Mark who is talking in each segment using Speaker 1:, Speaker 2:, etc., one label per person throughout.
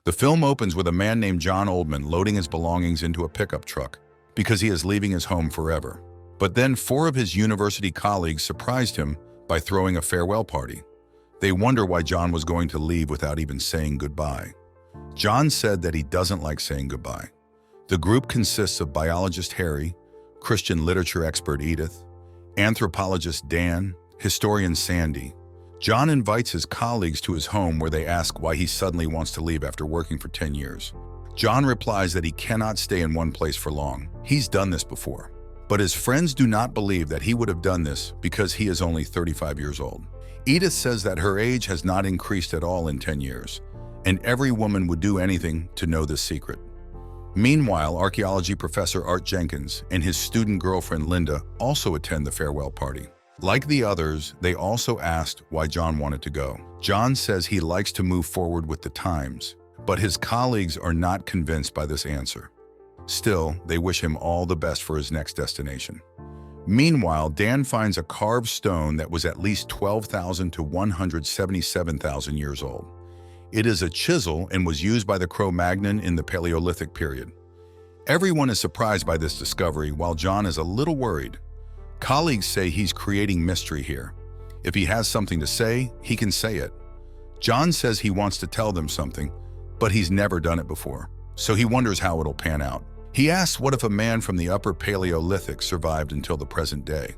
Speaker 1: The film opens with a man named John Oldman loading his belongings into a pickup truck because he is leaving his home forever. But then 4 of his university colleagues surprised him by throwing a farewell party. They wonder why John was going to leave without even saying goodbye. John said that he doesn't like saying goodbye. The group consists of biologist Harry, Christian literature expert Edith, anthropologist Dan, historian Sandy. John invites his colleagues to his home where they ask why he suddenly wants to leave after working for 10 years. John replies that he cannot stay in one place for long. He's done this before. But his friends do not believe that he would have done this because he is only 35 years old. Edith says that her age has not increased at all in 10 years, and every woman would do anything to know this secret. Meanwhile, archaeology professor Art Jenkins and his student girlfriend Linda also attend the farewell party. Like the others, they also asked why John wanted to go. John says he likes to move forward with the times, but his colleagues are not convinced by this answer. Still, they wish him all the best for his next destination. Meanwhile, Dan finds a carved stone that was at least 12,000 to 177,000 years old. It is a chisel and was used by the Cro-Magnon in the Paleolithic period. Everyone is surprised by this discovery, while John is a little worried. Colleagues say he's creating mystery here. If he has something to say, he can say it. John says he wants to tell them something, but he's never done it before, so he wonders how it'll pan out. He asks what if a man from the Upper Paleolithic survived until the present day.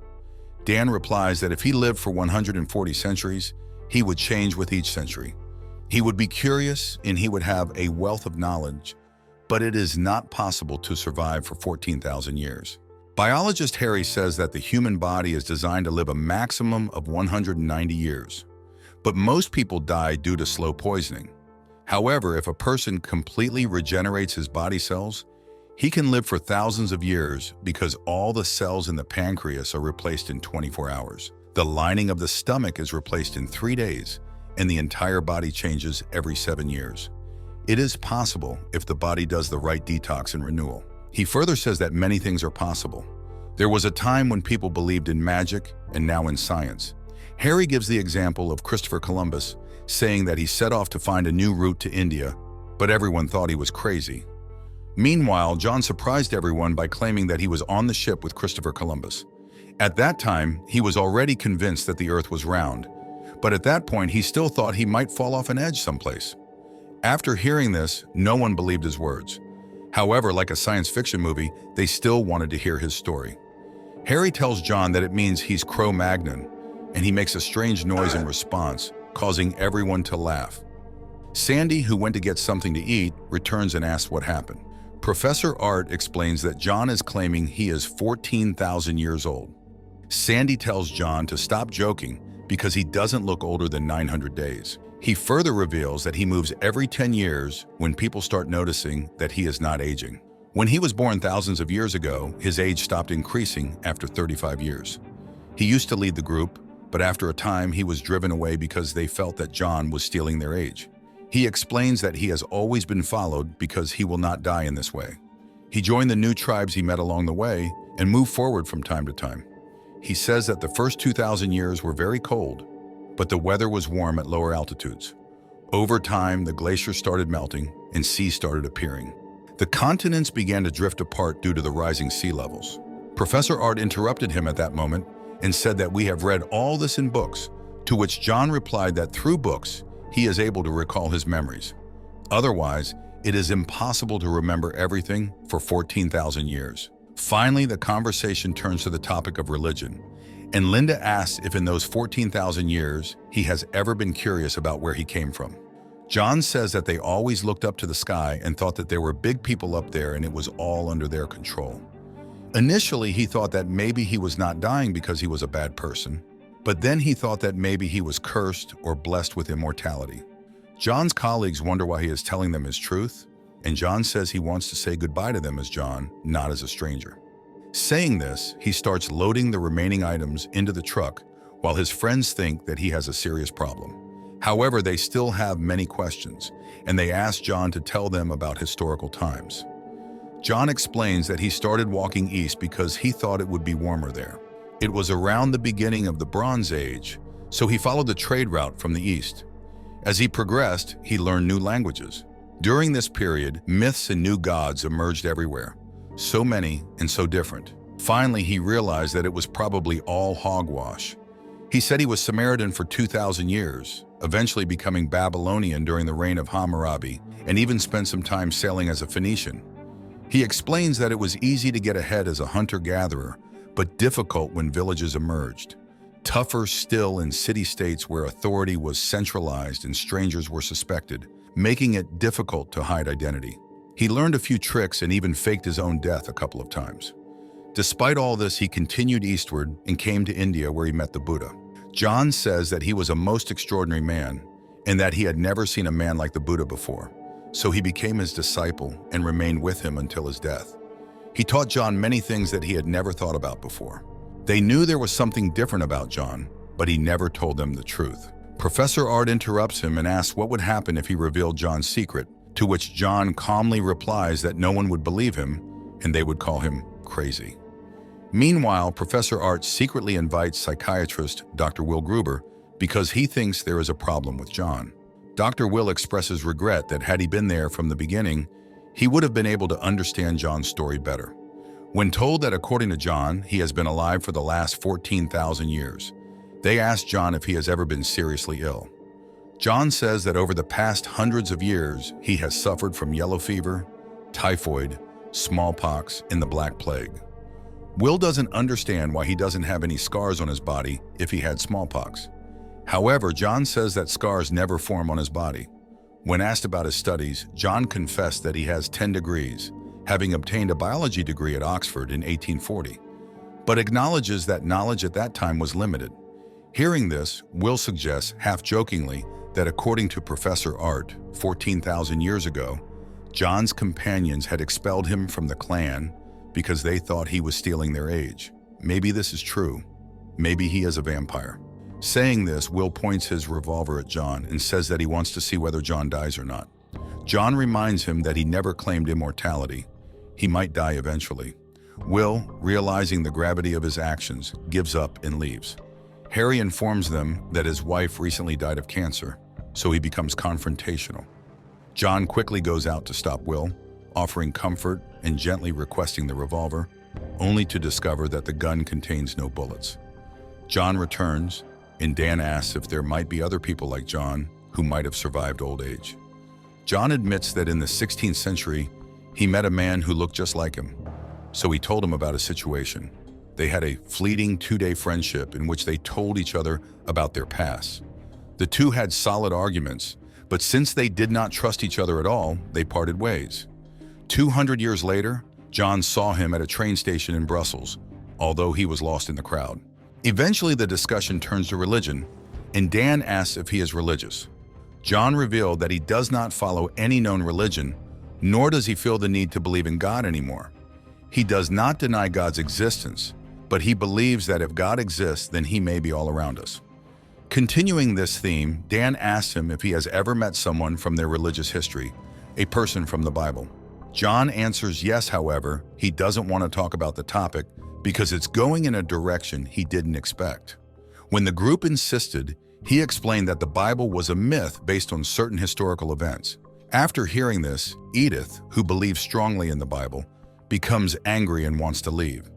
Speaker 1: Dan replies that if he lived for 140 centuries, he would change with each century. He would be curious and he would have a wealth of knowledge, but it is not possible to survive for 14,000 years. Biologist Harry says that the human body is designed to live a maximum of 190 years, but most people die due to slow poisoning. However, if a person completely regenerates his body cells, he can live for thousands of years because all the cells in the pancreas are replaced in 24 hours. The lining of the stomach is replaced in 3 days, and the entire body changes every 7 years. It is possible if the body does the right detox and renewal. He further says that many things are possible. There was a time when people believed in magic and now in science. Harry gives the example of Christopher Columbus, saying that he set off to find a new route to India, but everyone thought he was crazy. Meanwhile, John surprised everyone by claiming that he was on the ship with Christopher Columbus. At that time, he was already convinced that the Earth was round, but at that point he still thought he might fall off an edge someplace. After hearing this, no one believed his words. However, like a science fiction movie, they still wanted to hear his story. Harry tells John that it means he's Cro-Magnon, and he makes a strange noise in response, causing everyone to laugh. Sandy, who went to get something to eat, returns and asks what happened. Professor Art explains that John is claiming he is 14,000 years old. Sandy tells John to stop joking because he doesn't look older than 900 days. He further reveals that he moves every 10 years when people start noticing that he is not aging. When he was born thousands of years ago, his age stopped increasing after 35 years. He used to lead the group, but after a time he was driven away because they felt that John was stealing their age. He explains that he has always been followed because he will not die in this way. He joined the new tribes he met along the way and moved forward from time to time. He says that the first 2,000 years were very cold, but the weather was warm at lower altitudes. Over time, the glaciers started melting and seas started appearing. The continents began to drift apart due to the rising sea levels. Professor Art interrupted him at that moment and said that we have read all this in books, to which John replied that through books, he is able to recall his memories. Otherwise, it is impossible to remember everything for 14,000 years. Finally, the conversation turns to the topic of religion, and Linda asks if in those 14,000 years, he has ever been curious about where he came from. John says that they always looked up to the sky and thought that there were big people up there and it was all under their control. Initially, he thought that maybe he was not dying because he was a bad person, but then he thought that maybe he was cursed or blessed with immortality. John's colleagues wonder why he is telling them his truth, and John says he wants to say goodbye to them as John, not as a stranger. Saying this, he starts loading the remaining items into the truck while his friends think that he has a serious problem. However, they still have many questions, and they ask John to tell them about historical times. John explains that he started walking east because he thought it would be warmer there. It was around the beginning of the Bronze Age, so he followed the trade route from the east. As he progressed, he learned new languages. During this period, myths and new gods emerged everywhere, so many and so different. Finally, he realized that it was probably all hogwash. He said he was Samaritan for 2,000 years, eventually becoming Babylonian during the reign of Hammurabi, and even spent some time sailing as a Phoenician. He explains that it was easy to get ahead as a hunter-gatherer, but difficult when villages emerged. Tougher still in city-states where authority was centralized and strangers were suspected, making it difficult to hide identity. He learned a few tricks and even faked his own death a couple of times. Despite all this, he continued eastward and came to India where he met the Buddha. John says that he was a most extraordinary man and that he had never seen a man like the Buddha before, so he became his disciple and remained with him until his death. He taught John many things that he had never thought about before. They knew there was something different about John, but he never told them the truth. Professor Art interrupts him and asks what would happen if he revealed John's secret, to which John calmly replies that no one would believe him and they would call him crazy. Meanwhile, Professor Art secretly invites psychiatrist Dr. Will Gruber because he thinks there is a problem with John. Dr. Will expresses regret that had he been there from the beginning, he would have been able to understand John's story better. When told that according to John, he has been alive for the last 14,000 years, they ask John if he has ever been seriously ill. John says that over the past hundreds of years, he has suffered from yellow fever, typhoid, smallpox, and the Black Plague. Will doesn't understand why he doesn't have any scars on his body if he had smallpox. However, John says that scars never form on his body. When asked about his studies, John confessed that he has 10 degrees, having obtained a biology degree at Oxford in 1840, but acknowledges that knowledge at that time was limited. Hearing this, Will suggests, half-jokingly, that according to Professor Art, 14,000 years ago, John's companions had expelled him from the clan because they thought he was stealing their age. Maybe this is true. Maybe he is a vampire. Saying this, Will points his revolver at John and says that he wants to see whether John dies or not. John reminds him that he never claimed immortality. He might die eventually. Will, realizing the gravity of his actions, gives up and leaves. Harry informs them that his wife recently died of cancer, so he becomes confrontational. John quickly goes out to stop Will, offering comfort and gently requesting the revolver, only to discover that the gun contains no bullets. John returns, and Dan asks if there might be other people like John who might have survived old age. John admits that in the 16th century, he met a man who looked just like him, so he told him about his situation. They had a fleeting 2-day friendship in which they told each other about their past. The two had solid arguments, but since they did not trust each other at all, they parted ways. 200 years later, John saw him at a train station in Brussels, although he was lost in the crowd. Eventually, the discussion turns to religion, and Dan asks if he is religious. John revealed that he does not follow any known religion, nor does he feel the need to believe in God anymore. He does not deny God's existence, but he believes that if God exists, then he may be all around us. Continuing this theme, Dan asks him if he has ever met someone from their religious history, a person from the Bible. John answers yes, however, he doesn't want to talk about the topic because it's going in a direction he didn't expect. When the group insisted, he explained that the Bible was a myth based on certain historical events. After hearing this, Edith, who believes strongly in the Bible, becomes angry and wants to leave.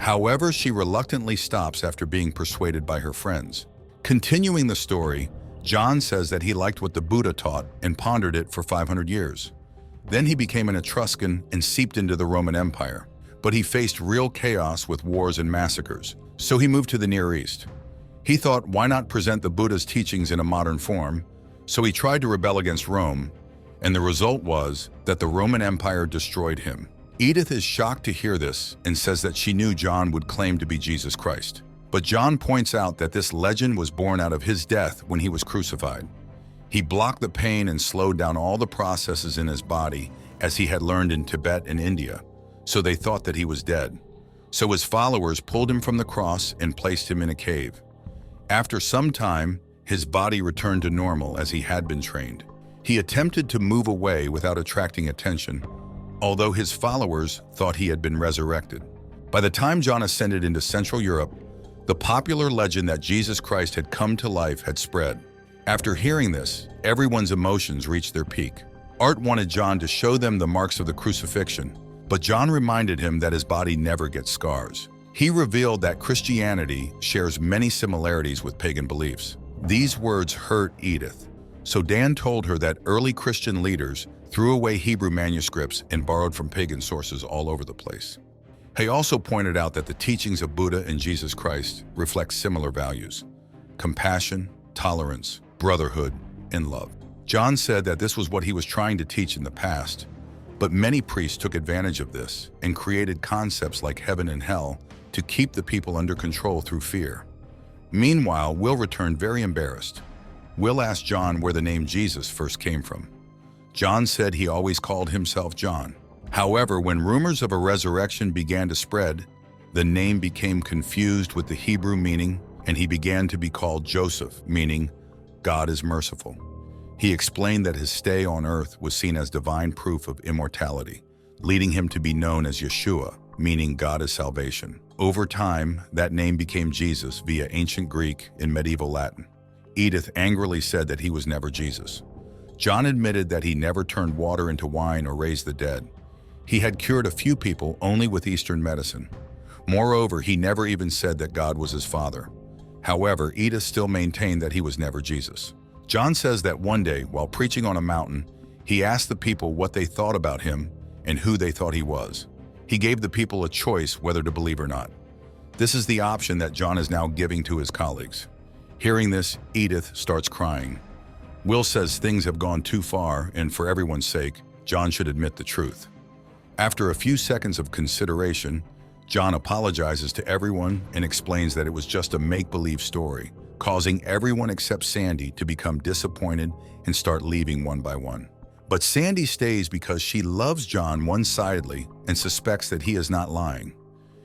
Speaker 1: However, she reluctantly stops after being persuaded by her friends. Continuing the story, John says that he liked what the Buddha taught and pondered it for 500 years. Then he became an Etruscan and seeped into the Roman Empire, but he faced real chaos with wars and massacres, so he moved to the Near East. He thought, why not present the Buddha's teachings in a modern form? So he tried to rebel against Rome, and the result was that the Roman Empire destroyed him. Edith is shocked to hear this and says that she knew John would claim to be Jesus Christ. But John points out that this legend was born out of his death when he was crucified. He blocked the pain and slowed down all the processes in his body as he had learned in Tibet and India, so they thought that he was dead. So his followers pulled him from the cross and placed him in a cave. After some time, his body returned to normal as he had been trained. He attempted to move away without attracting attention, although his followers thought he had been resurrected. By the time John ascended into Central Europe, the popular legend that Jesus Christ had come to life had spread. After hearing this, everyone's emotions reached their peak. Art wanted John to show them the marks of the crucifixion, but John reminded him that his body never gets scars. He revealed that Christianity shares many similarities with pagan beliefs. These words hurt Edith, so Dan told her that early Christian leaders threw away Hebrew manuscripts and borrowed from pagan sources all over the place. He also pointed out that the teachings of Buddha and Jesus Christ reflect similar values: compassion, tolerance, brotherhood, and love. John said that this was what he was trying to teach in the past, but many priests took advantage of this and created concepts like heaven and hell to keep the people under control through fear. Meanwhile, Will returned very embarrassed. Will asked John where the name Jesus first came from. John said he always called himself John. However, when rumors of a resurrection began to spread, the name became confused with the Hebrew meaning, and he began to be called Joseph, meaning God is merciful. He explained that his stay on earth was seen as divine proof of immortality, leading him to be known as Yeshua, meaning God is salvation. Over time, that name became Jesus via ancient Greek and medieval Latin. Edith angrily said that he was never Jesus. John admitted that he never turned water into wine or raised the dead. He had cured a few people only with Eastern medicine. Moreover, he never even said that God was his father. However, Edith still maintained that he was never Jesus. John says that one day, while preaching on a mountain, he asked the people what they thought about him and who they thought he was. He gave the people a choice whether to believe or not. This is the option that John is now giving to his colleagues. Hearing this, Edith starts crying. Will says things have gone too far, and for everyone's sake, John should admit the truth. After a few seconds of consideration, John apologizes to everyone and explains that it was just a make-believe story, causing everyone except Sandy to become disappointed and start leaving one by one. But Sandy stays because she loves John one-sidedly and suspects that he is not lying.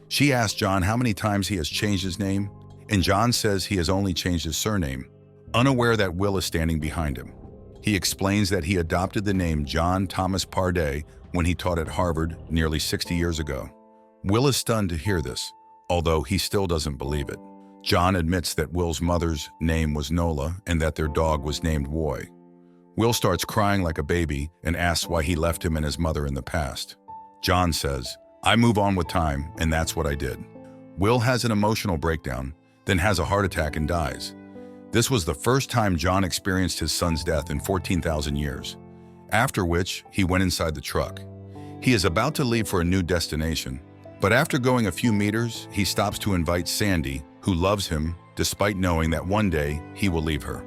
Speaker 1: She asks John how many times he has changed his name, and John says he has only changed his surname, unaware that Will is standing behind him. He explains that he adopted the name John Thomas Pardee when he taught at Harvard nearly 60 years ago. Will is stunned to hear this, although he still doesn't believe it. John admits that Will's mother's name was Nola and that their dog was named Woy. Will starts crying like a baby and asks why he left him and his mother in the past. John says, "I move on with time, and that's what I did." Will has an emotional breakdown, then has a heart attack and dies. This was the first time John experienced his son's death in 14,000 years, after which he went inside the truck. He is about to leave for a new destination, but after going a few meters, he stops to invite Sandy, who loves him despite knowing that one day he will leave her.